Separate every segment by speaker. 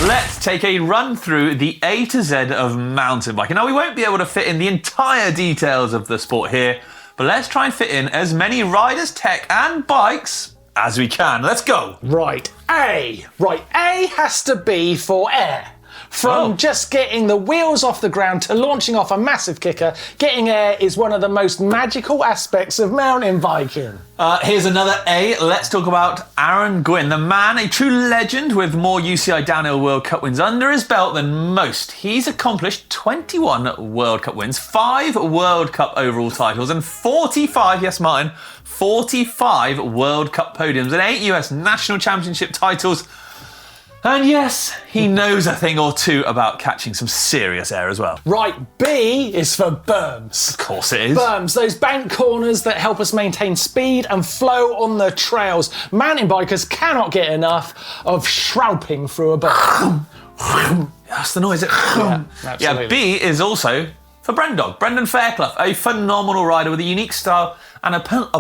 Speaker 1: let's take a run through the A to Z of mountain biking. Now, we won't be able to fit in the entire details of the sport here, but let's try and fit in as many riders, tech and bikes as we can. Let's go.
Speaker 2: Right, A. Right, A has to be for air. From just getting the wheels off the ground to launching off a massive kicker, getting air is one of the most magical aspects of mountain biking.
Speaker 1: Here's another A. Let's talk about Aaron Gwynn, the man, a true legend with more UCI Downhill World Cup wins under his belt than most. He's accomplished 21 World Cup wins, 5 World Cup overall titles, and 45, yes Martin, 45 World Cup podiums and 8 US National Championship titles. And yes, he knows a thing or two about catching some serious air as well.
Speaker 2: Right, B is for berms.
Speaker 1: Of course it is.
Speaker 2: Berms, those bank corners that help us maintain speed and flow on the trails. Mountain bikers cannot get enough of shrouping through a berm.
Speaker 1: That's the noise.
Speaker 2: Absolutely.
Speaker 1: Yeah, B is also for Brendog. Brendan Fairclough, a phenomenal rider with a unique style and a penchant.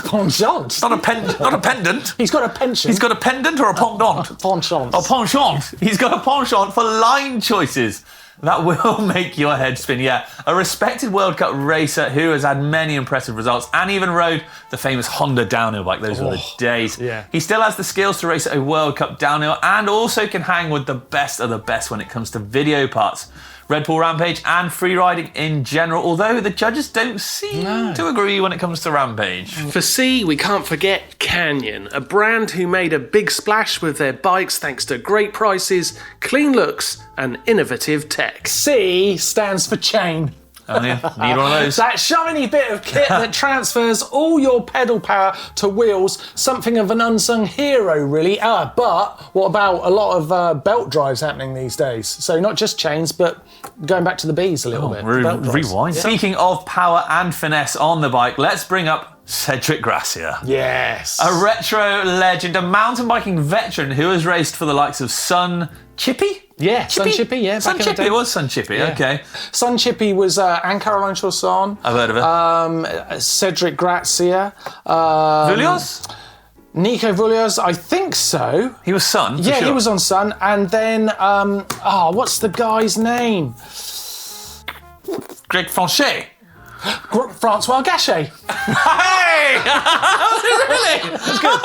Speaker 2: Penchant?
Speaker 1: Not a pendant.
Speaker 2: He's got a penchant.
Speaker 1: He's got a pendant or a pendant?
Speaker 2: Penchant.
Speaker 1: A penchant. He's got a penchant for line choices that will make your head spin. Yeah, a respected World Cup racer who has had many impressive results and even rode the famous Honda downhill bike. Those were the days.
Speaker 2: Yeah.
Speaker 1: He still has the skills to race a World Cup downhill and also can hang with the best of the best when it comes to video parts. Red Bull Rampage and free riding in general, although the judges don't seem to agree when it comes to Rampage.
Speaker 3: For C, we can't forget Canyon, a brand who made a big splash with their bikes thanks to great prices, clean looks and innovative tech.
Speaker 2: C stands for chain.
Speaker 1: Need one of those.
Speaker 2: That shiny bit of kit that transfers all your pedal power to wheels, something of an unsung hero, really. But what about a lot of belt drives happening these days? So not just chains, but going back to the Bs a little bit.
Speaker 1: Rewind. Yeah. Speaking of power and finesse on the bike, let's bring up Cedric Gracia.
Speaker 2: Yes.
Speaker 1: A retro legend, a mountain biking veteran who has raced for the likes of Sun Chippy?
Speaker 2: Yeah, Sun Chippy, yeah.
Speaker 1: Sun Chippy, it was Sun Chippy,
Speaker 2: yeah.
Speaker 1: Okay.
Speaker 2: Sun Chippy was Anne Caroline Chausson.
Speaker 1: I've heard of
Speaker 2: it. Cedric Gracia.
Speaker 1: Voulios?
Speaker 2: Nico Voulios, I think so.
Speaker 1: He was Sun,
Speaker 2: Yeah,
Speaker 1: sure.
Speaker 2: he was on Sun. And then, what's the guy's name?
Speaker 1: Greg Franchet.
Speaker 2: Francois Gachet.
Speaker 1: Hey! Really?
Speaker 2: That's good.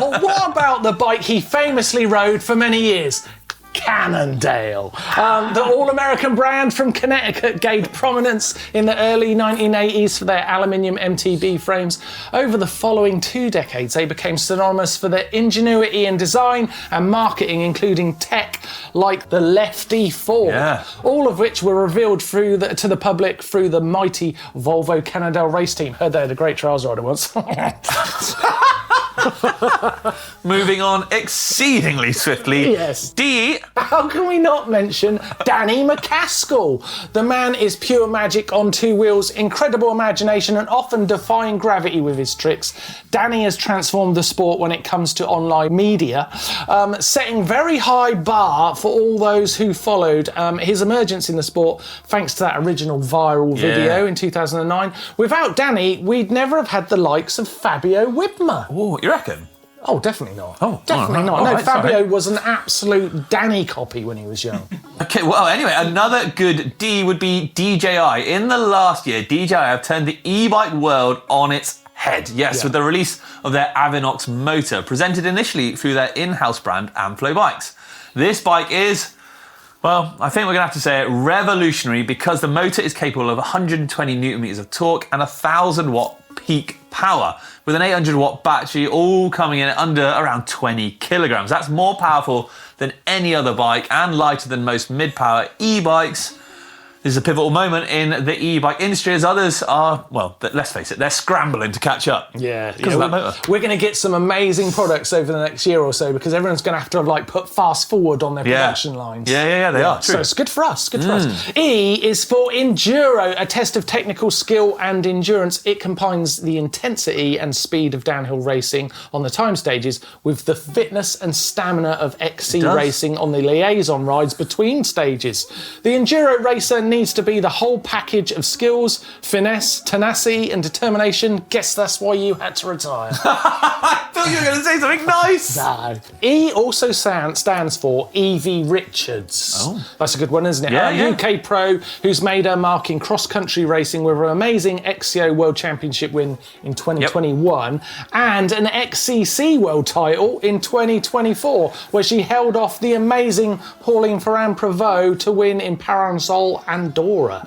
Speaker 2: Or what about the bike he famously rode for many years? Cannondale. The all-American brand from Connecticut gained prominence in the early 1980s for their aluminium MTB frames. Over the following 2 decades, they became synonymous for their ingenuity in design and marketing, including tech like the Lefty 4, all of which were revealed to the public through the mighty Volvo Cannondale race team. Heard they had a great trials rider once.
Speaker 1: Moving on exceedingly swiftly.
Speaker 2: Yes.
Speaker 1: D.
Speaker 2: How can we not mention Danny McCaskill? The man is pure magic on 2 wheels, incredible imagination and often defying gravity with his tricks. Danny has transformed the sport when it comes to online media, setting very high bar for all those who followed his emergence in the sport thanks to that original viral video in 2009. Without Danny, we'd never have had the likes of Fabio Wibmer.
Speaker 1: Oh, you reckon?
Speaker 2: Oh, definitely not.
Speaker 1: Oh,
Speaker 2: definitely not.
Speaker 1: Right,
Speaker 2: no, Fabio was an absolute Danny copy when he was young.
Speaker 1: Okay, well, anyway, another good D would be DJI. In the last year, DJI have turned the e-bike world on its head. Yes, with the release of their Avinox motor, presented initially through their in-house brand, Amflow Bikes. This bike is, well, I think we're going to have to say it, revolutionary because the motor is capable of 120 newton meters of torque and 1,000 watt peak power with an 800 watt battery, all coming in at under around 20 kilograms. That's more powerful than any other bike and lighter than most mid-power e-bikes. This is a pivotal moment in the e-bike industry as others are, well, let's face it, they're scrambling to catch up.
Speaker 2: Yeah,
Speaker 1: because of that motor.
Speaker 2: We're going to get some amazing products over the next year or so because everyone's going to have to put fast forward on their production lines.
Speaker 1: Yeah, they are. True.
Speaker 2: So it's good for us. Good for us. E is for Enduro, a test of technical skill and endurance. It combines the intensity and speed of downhill racing on the time stages with the fitness and stamina of XC racing on the liaison rides between stages. The Enduro racer man needs to be the whole package of skills, finesse, tenacity, and determination. Guess that's why you had to retire.
Speaker 1: I thought you were going to say something nice.
Speaker 2: No. E also stands for Evie Richards.
Speaker 1: Oh.
Speaker 2: That's a good one, isn't it?
Speaker 1: Yeah, yeah.
Speaker 2: UK pro who's made her mark in cross-country racing with an amazing XCO World Championship win in 2021 and an XCC World title in 2024, where she held off the amazing Pauline Ferrand-Prévot to win in Parasol Andorra.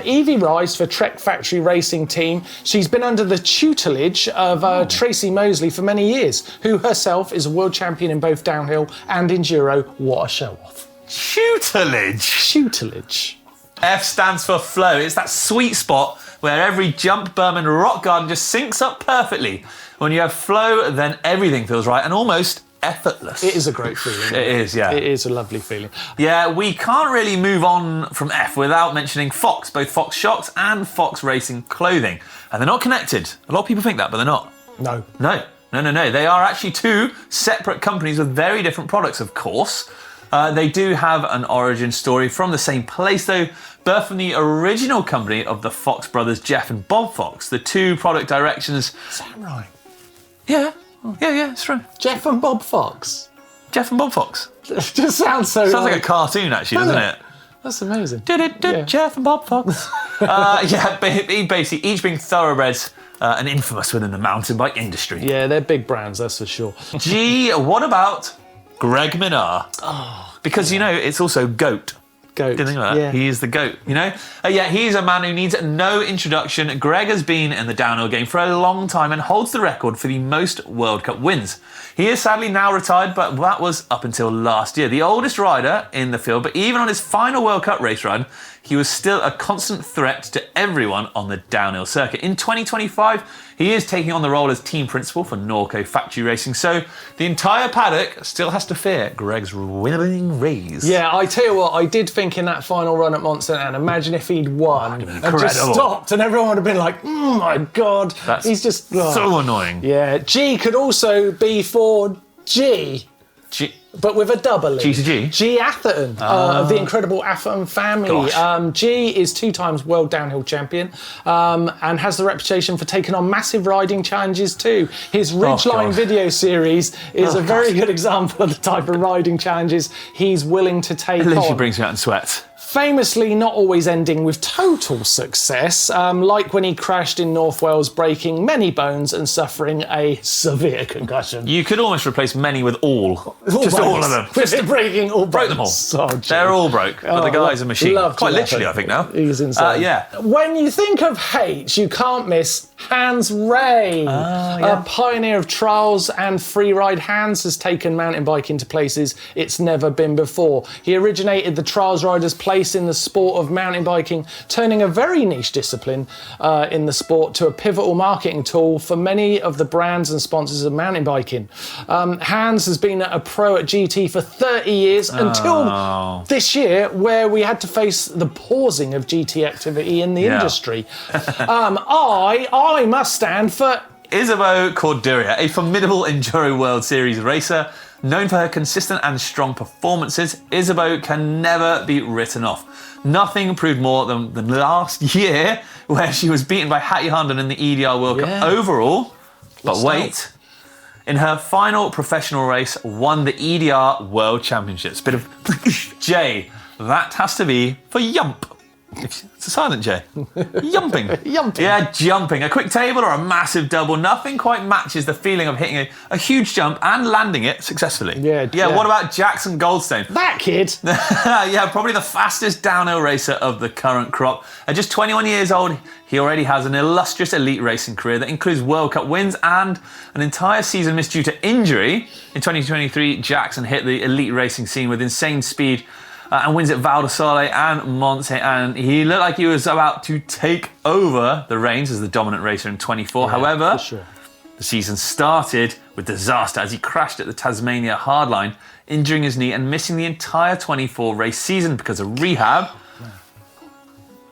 Speaker 2: Evie rides for Trek Factory Racing Team. She's been under the tutelage of Tracy Mosley for many years, who herself is a world champion in both downhill and enduro. What a show off.
Speaker 1: Tutelage. F stands for flow. It's that sweet spot where every jump, berm and rock garden just syncs up perfectly. When you have flow, then everything feels right and almost effortless.
Speaker 2: It is a great feeling.
Speaker 1: It is, yeah.
Speaker 2: It is a lovely feeling.
Speaker 1: Yeah, we can't really move on from F without mentioning Fox, both Fox Shocks and Fox Racing Clothing. And they're not connected. A lot of people think that, but they're not.
Speaker 2: No.
Speaker 1: They are actually two separate companies with very different products, of course. They do have an origin story from the same place, though, birthed from the original company of the Fox brothers, Jeff and Bob Fox. The two product directions...
Speaker 2: Is that right?
Speaker 1: Yeah, it's true.
Speaker 2: Jeff and Bob Fox.
Speaker 1: Jeff and Bob Fox.
Speaker 2: It just sounds so...
Speaker 1: Sounds like a cartoon, actually, doesn't it?
Speaker 2: That's amazing.
Speaker 1: Yeah. Jeff and Bob Fox. Basically, each being thoroughbreds and infamous within the mountain bike industry.
Speaker 2: Yeah, they're big brands, that's for sure.
Speaker 1: G, what about Greg Minnaar? Because, it's also GOAT.
Speaker 2: Goat.
Speaker 1: Didn't think about that.
Speaker 2: Yeah.
Speaker 1: He is the GOAT, he's a man who needs no introduction. Greg has been in the downhill game for a long time and holds the record for the most World Cup wins. He is sadly now retired, but that was up until last year. The oldest rider in the field, but even on his final World Cup race run, he was still a constant threat to everyone on the downhill circuit. In 2025, he is taking on the role as team principal for Norco Factory Racing, so the entire paddock still has to fear Greg's winning race.
Speaker 2: Yeah, I tell you what, I did think in that final run at Monster and imagine if he'd won and just stopped and everyone would have been like, oh my God, he's just...
Speaker 1: so annoying.
Speaker 2: Yeah, G could also be for G. But with a double E.
Speaker 1: G to G?
Speaker 2: G Atherton, of the incredible Atherton family. G is 2 times world downhill champion and has the reputation for taking on massive riding challenges too. His Ridgeline video series is a very good example of the type of riding challenges he's willing to take on.
Speaker 1: It literally brings me out in sweats.
Speaker 2: Famously not always ending with total success, like when he crashed in North Wales, breaking many bones and suffering a severe concussion.
Speaker 1: You could almost replace many with all. Just all of them.
Speaker 2: Just breaking all
Speaker 1: broke them all. They're all broke, but the guy's a machine. Quite literally, I think, now.
Speaker 2: He's insane. When you think of H, you can't miss Hans Ray. A pioneer of trials and freeride. Hans has taken mountain biking to places it's never been before. He originated the trials riders' place in the sport of mountain biking, turning a very niche discipline in the sport to a pivotal marketing tool for many of the brands and sponsors of mountain biking. Hans has been a pro at GT for 30 years until this year, where we had to face the pausing of GT activity in the industry. I must stand for
Speaker 1: Isabeau Corderia, a formidable Enduro World Series racer. Known for her consistent and strong performances, Isabeau can never be written off. Nothing proved more than the last year, where she was beaten by Hattie Harnden in the EDR World Cup overall. But wait, in her final professional race, won the EDR World Championships. Bit of J. That has to be for Yump. It's a silent J. Yumping.
Speaker 2: Yumping.
Speaker 1: Yeah, jumping. A quick table or a massive double. Nothing quite matches the feeling of hitting a huge jump and landing it successfully. Yeah. What about Jackson Goldstein?
Speaker 2: That kid.
Speaker 1: Probably the fastest downhill racer of the current crop. At just 21 years old, he already has an illustrious elite racing career that includes World Cup wins and an entire season missed due to injury. In 2023, Jackson hit the elite racing scene with insane speed and wins at Val di Sole and Monte, and he looked like he was about to take over the reins as the dominant racer in 24. However, the season started with disaster as he crashed at the Tasmania hardline, injuring his knee and missing the entire 24 race season because of rehab.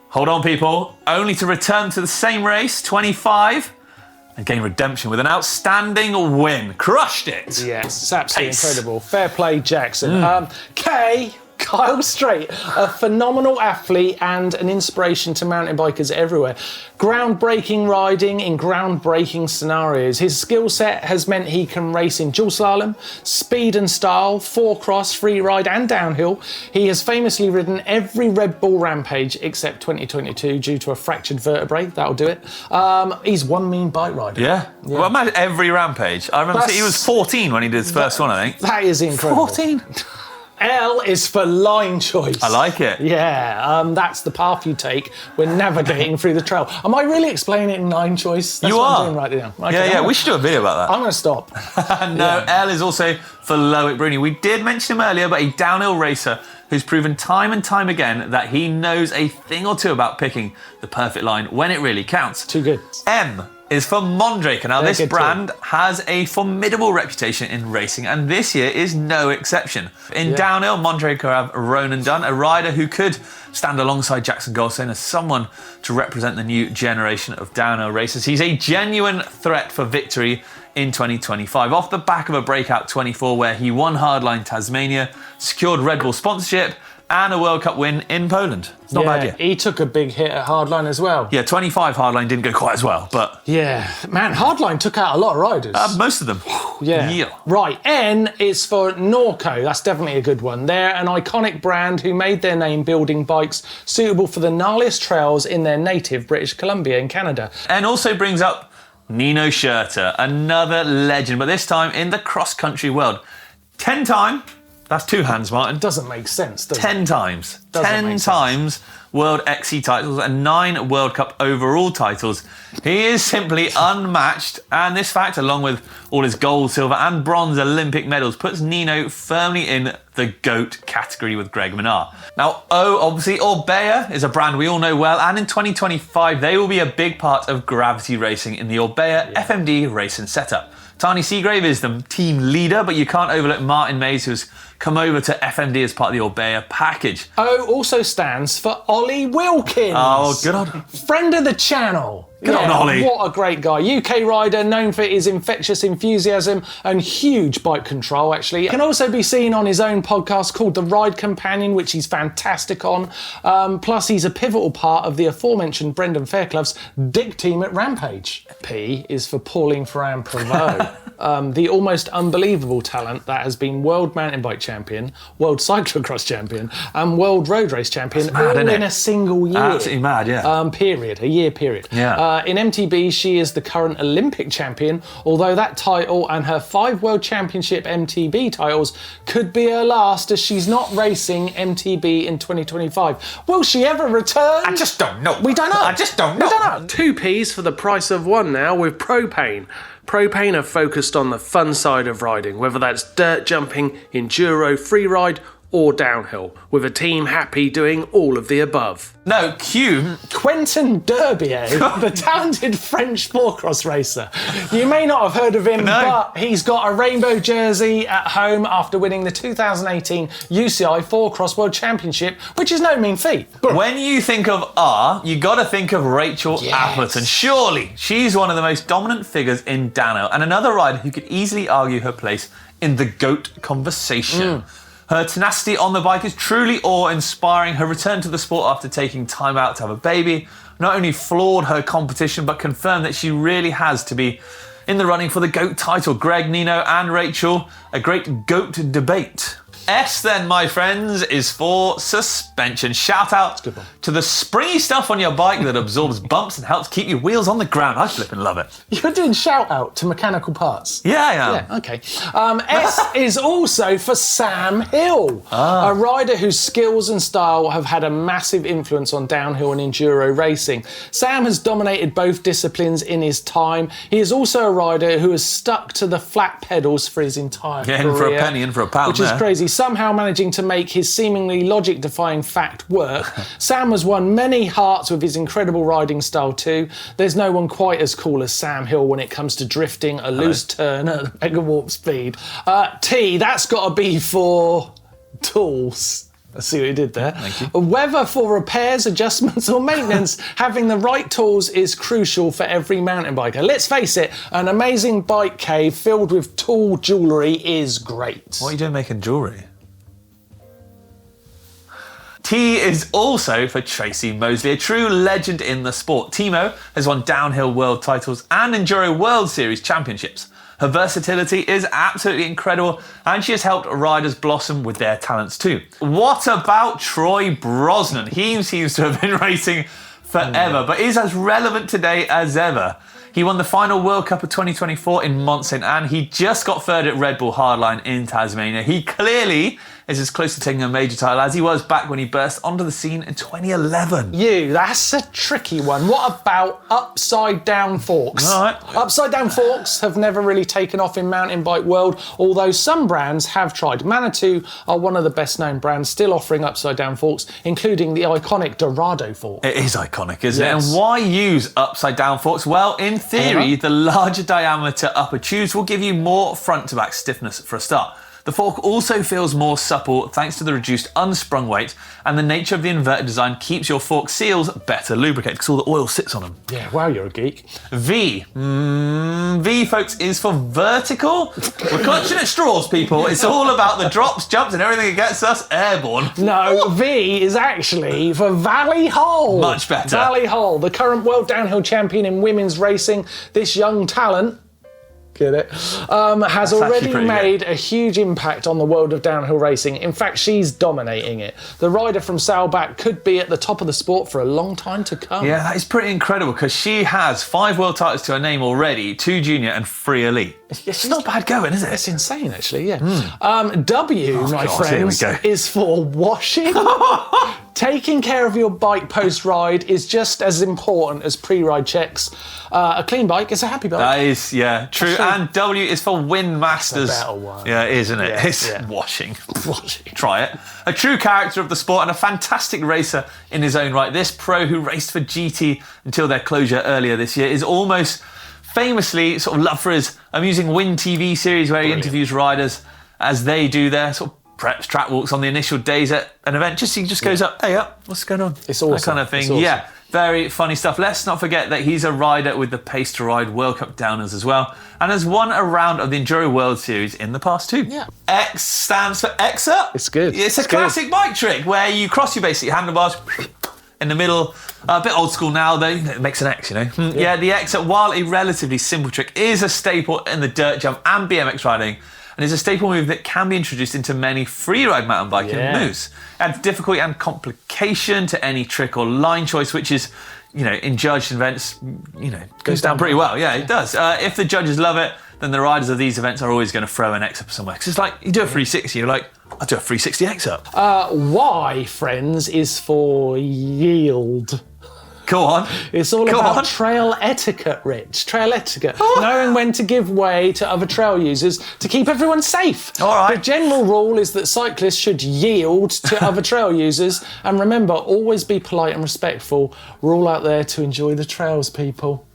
Speaker 1: Hold on, people, only to return to the same race, 25, and gain redemption with an outstanding win. Crushed it.
Speaker 2: Yes, it's absolutely incredible. Fair play, Jackson. K Kyle Strait, a phenomenal athlete and an inspiration to mountain bikers everywhere. Groundbreaking riding in groundbreaking scenarios. His skill set has meant he can race in dual slalom, speed and style, four-cross, free ride and downhill. He has famously ridden every Red Bull Rampage except 2022 due to a fractured vertebrae. That'll do it. He's one mean bike rider.
Speaker 1: Yeah. Well, imagine every Rampage. I remember he was 14 when he did his first one, I think.
Speaker 2: That is incredible.
Speaker 1: 14?
Speaker 2: L is for line choice.
Speaker 1: I like it.
Speaker 2: Yeah, that's the path you take when navigating through the trail. Am I really explaining it in line choice? That's what I'm doing right now. Okay,
Speaker 1: Yeah, we should do a video about that.
Speaker 2: I'm going to stop.
Speaker 1: No, L is also for Loic Bruni. We did mention him earlier, but a downhill racer who's proven time and time again that he knows a thing or two about picking the perfect line when it really counts.
Speaker 2: Too good.
Speaker 1: M is for Mondraker. Now,
Speaker 2: They're
Speaker 1: this brand has a formidable reputation in racing, and this year is no exception. In downhill, Mondraker have Ronan Dunn, a rider who could stand alongside Jackson Goldstein as someone to represent the new generation of downhill racers. He's a genuine threat for victory in 2025, off the back of a breakout 24 where he won Hardline Tasmania, secured Red Bull sponsorship, and a World Cup win in Poland. It's not bad yet.
Speaker 2: He took a big hit at Hardline as well.
Speaker 1: Yeah, 25 Hardline didn't go quite as well, but...
Speaker 2: Yeah, man, Hardline took out a lot of riders.
Speaker 1: Most of them.
Speaker 2: Yeah. Right, N is for Norco. That's definitely a good one. They're an iconic brand who made their name building bikes suitable for the gnarliest trails in their native British Columbia in Canada.
Speaker 1: And also brings up Nino Schurter, another legend, but this time in the cross-country world. 10-time... That's two hands, Martin.
Speaker 2: Doesn't make sense, does it?
Speaker 1: 10 times.
Speaker 2: Doesn't
Speaker 1: 10 times World XC titles and 9 World Cup overall titles. He is simply unmatched, and this fact, along with all his gold, silver and bronze Olympic medals, puts Nino firmly in the GOAT category with Greg Minnaar. Now, obviously, Orbea is a brand we all know well, and in 2025 they will be a big part of gravity racing in the Orbea FMD racing setup. Tani Seagrave is the team leader, but you can't overlook Martin Mays, who's come over to FMD as part of the Orbea package.
Speaker 2: O also stands for Ollie Wilkins.
Speaker 1: Oh, good on him.
Speaker 2: Friend of the channel.
Speaker 1: Good on Ollie.
Speaker 2: What a great guy. UK rider, known for his infectious enthusiasm and huge bike control, actually. He can also be seen on his own podcast called The Ride Companion, which he's fantastic on. Plus, he's a pivotal part of the aforementioned Brendan Fairclough's Dick team at Rampage. P is for Pauline Ferrand-Prévot. The almost unbelievable talent that has been World Mountain Bike Champion, World Cyclocross Champion, and World Road Race Champion all in a single year.
Speaker 1: Absolutely mad, yeah.
Speaker 2: A year period.
Speaker 1: Yeah.
Speaker 2: In MTB, she is the current Olympic champion, although that title and her 5 World Championship MTB titles could be her last, as she's not racing MTB in 2025. Will she ever return?
Speaker 1: I just don't know.
Speaker 2: We don't know.
Speaker 1: I just don't know.
Speaker 2: We don't know.
Speaker 3: 2 Ps for the price of 1 now with Payne. Payne are focused on the fun side of riding, whether that's dirt jumping, enduro, freeride or downhill, with a team happy doing all of the above.
Speaker 1: No, Q.
Speaker 2: Quentin Derbier, the talented French four-cross racer. You may not have heard of him, but he's got a rainbow jersey at home after winning the 2018 UCI Four-Cross World Championship, which is no mean feat.
Speaker 1: When you think of R, you got to think of Rachel Appleton. Surely, she's one of the most dominant figures in downhill, and another rider who could easily argue her place in the GOAT conversation. Her tenacity on the bike is truly awe-inspiring. Her return to the sport after taking time out to have a baby not only floored her competition, but confirmed that she really has to be in the running for the GOAT title. Greg, Nino and Rachel, a great GOAT debate. S then, my friends, is for suspension. Shout out to the springy stuff on your bike that absorbs bumps and helps keep your wheels on the ground. I flipping love it.
Speaker 2: You're doing shout out to mechanical parts.
Speaker 1: Yeah, I am.
Speaker 2: Yeah, okay. S is also for Sam Hill, a rider whose skills and style have had a massive influence on downhill and enduro racing. Sam has dominated both disciplines in his time. He is also a rider who has stuck to the flat pedals for his entire career.
Speaker 1: In for a penny, in for a pound.
Speaker 2: Which is crazy. Somehow managing to make his seemingly logic-defying fact work. Sam has won many hearts with his incredible riding style too. There's no one quite as cool as Sam Hill when it comes to drifting a loose turn at mega warp speed. T, that's got to be for tools. I see what you did there.
Speaker 1: Thank you.
Speaker 2: Whether for repairs, adjustments or maintenance, having the right tools is crucial for every mountain biker. Let's face it, an amazing bike cave filled with tool jewellery is great.
Speaker 1: What are you doing making jewellery? T is also for Tracy Mosley, a true legend in the sport. Timo has won downhill world titles and Enduro World Series championships. Her versatility is absolutely incredible, and she has helped riders blossom with their talents too. What about Troy Brosnan? He seems to have been racing forever, but is as relevant today as ever. He won the final World Cup of 2024 in Mont Saint Anne. He just got third at Red Bull Hardline in Tasmania. He clearly is as close to taking a major title as he was back when he burst onto the scene in 2011.
Speaker 2: That's a tricky one. What about upside down forks?
Speaker 1: All right.
Speaker 2: Upside down forks have never really taken off in mountain bike world, although some brands have tried. Manitou are one of the best known brands still offering upside down forks, including the iconic Dorado fork.
Speaker 1: It is iconic, isn't
Speaker 2: Yes.
Speaker 1: it? And why use upside down forks? Well, in theory, the larger diameter upper tubes will give you more front to back stiffness for a start. The fork also feels more supple thanks to the reduced unsprung weight, and the nature of the inverted design keeps your fork seals better lubricated because all the oil sits on them.
Speaker 2: Yeah, wow, you're a geek.
Speaker 1: V. V, folks, is for vertical. We're clutching at straws, people. It's all about the drops, jumps, and everything that gets us airborne.
Speaker 2: No, V is actually for Valley Hole.
Speaker 1: Much better.
Speaker 2: Valley Hole, the current world downhill champion in women's racing. This young talent, get it, has already made a huge impact on the world of downhill racing. In fact, she's dominating it. The rider from Sailback could be at the top of the sport for a long time to come.
Speaker 1: Yeah, that is pretty incredible because she has 5 world titles to her name already, 2 junior and 3 elite. It's not bad going, is it?
Speaker 2: It's insane, actually, yeah. W, my friends,
Speaker 1: here we go.
Speaker 2: is for washing. Taking care of your bike post-ride is just as important as pre-ride checks. A clean bike is a happy bike.
Speaker 1: That is, yeah, true. And W is for Wind Masters.
Speaker 2: That's a better one.
Speaker 1: Yeah, it is, isn't it?
Speaker 2: Yeah,
Speaker 1: It's
Speaker 2: yeah.
Speaker 1: washing.
Speaker 2: Washing.
Speaker 1: Try it. A true character of the sport and a fantastic racer in his own right. This pro who raced for GT until their closure earlier this year is almost famously sort of loved for his amusing Win TV series where he interviews riders as they do their sort of preps, track walks on the initial days at an event. He just goes up, hey up, what's going on?
Speaker 2: It's awesome.
Speaker 1: That kind of thing.
Speaker 2: It's awesome.
Speaker 1: Yeah, very funny stuff. Let's not forget that he's a rider with the Pace to Ride World Cup Downers as well, and has won a round of the Enduro World Series in the past too.
Speaker 2: Yeah.
Speaker 1: X stands for X-up.
Speaker 2: It's good.
Speaker 1: It's a classic bike trick where you cross your basic handlebars in the middle. A bit old school now though, it makes an X, you know. Yeah, the X-up, while a relatively simple trick, is a staple in the dirt jump and BMX riding, and is a staple move that can be introduced into many freeride mountain biking moves. Adds difficulty and complication to any trick or line choice, which is, you know, in judged events, you know, goes down pretty well. Yeah, it does. If the judges love it, then the riders of these events are always going to throw an X-up somewhere. Because it's like, you do a 360, you're like, I'll do a 360 X-up.
Speaker 2: Y, friends, is for yield.
Speaker 1: Go on.
Speaker 2: It's all about trail etiquette, Rich. Trail etiquette. Knowing when to give way to other trail users to keep everyone safe.
Speaker 1: All right.
Speaker 2: The general rule is that cyclists should yield to other trail users. And remember, always be polite and respectful. We're all out there to enjoy the trails, people.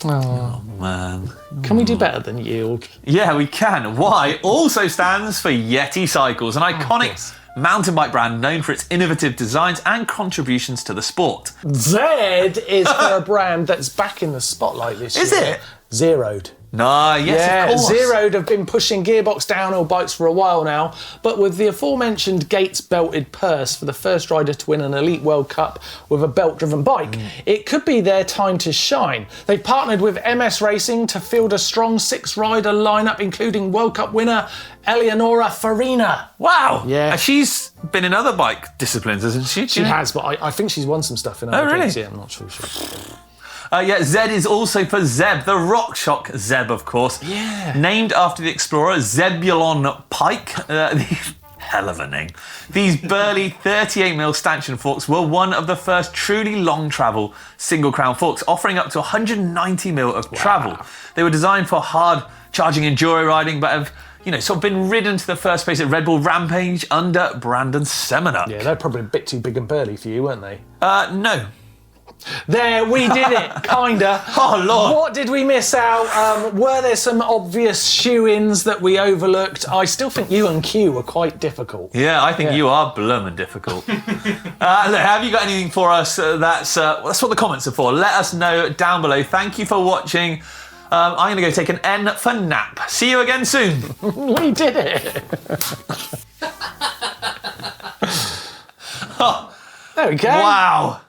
Speaker 2: Oh,
Speaker 1: Man.
Speaker 2: can we do better than yield?
Speaker 1: Yeah, we can. Y also stands for Yeti Cycles, an iconic mountain bike brand known for its innovative designs and contributions to the sport.
Speaker 2: Z is for a brand that's back in the spotlight this year.
Speaker 1: Is it?
Speaker 2: Zeroed.
Speaker 1: No, yes, of course.
Speaker 2: Zeroed have been pushing gearbox downhill bikes for a while now, but with the aforementioned Gates belted purse for the first rider to win an Elite World Cup with a belt-driven bike, it could be their time to shine. They've partnered with MS Racing to field a strong 6-rider lineup, including World Cup winner Eleonora Farina.
Speaker 1: Wow.
Speaker 2: Yeah.
Speaker 1: She's been in other bike disciplines, hasn't she?
Speaker 2: She has, but I think she's won some stuff in other
Speaker 1: really?
Speaker 2: things. Yeah, I'm not sure.
Speaker 1: Z is also for Zeb, the Rock Shock Zeb, of course.
Speaker 2: Yeah.
Speaker 1: Named after the explorer Zebulon Pike. Hell of a name. These burly 38mm stanchion forks were one of the first truly long-travel single-crown forks, offering up to 190mm of travel. They were designed for hard-charging enduro riding, but have, you know, sort of been ridden to the first place at Red Bull Rampage under Brandon Semenuk.
Speaker 2: Yeah, they're probably a bit too big and burly for you, weren't they?
Speaker 1: No.
Speaker 2: There, we did it, kinda.
Speaker 1: Oh, Lord.
Speaker 2: What did we miss out? Were there some obvious shoe-ins that we overlooked? I still think U and Q were quite difficult.
Speaker 1: Yeah, I think you are bloomin' difficult. Look, have you got anything for us? That's what the comments are for. Let us know down below. Thank you for watching. I'm going to go take an N for nap. See you again soon.
Speaker 2: We did it. There we go.
Speaker 1: Wow.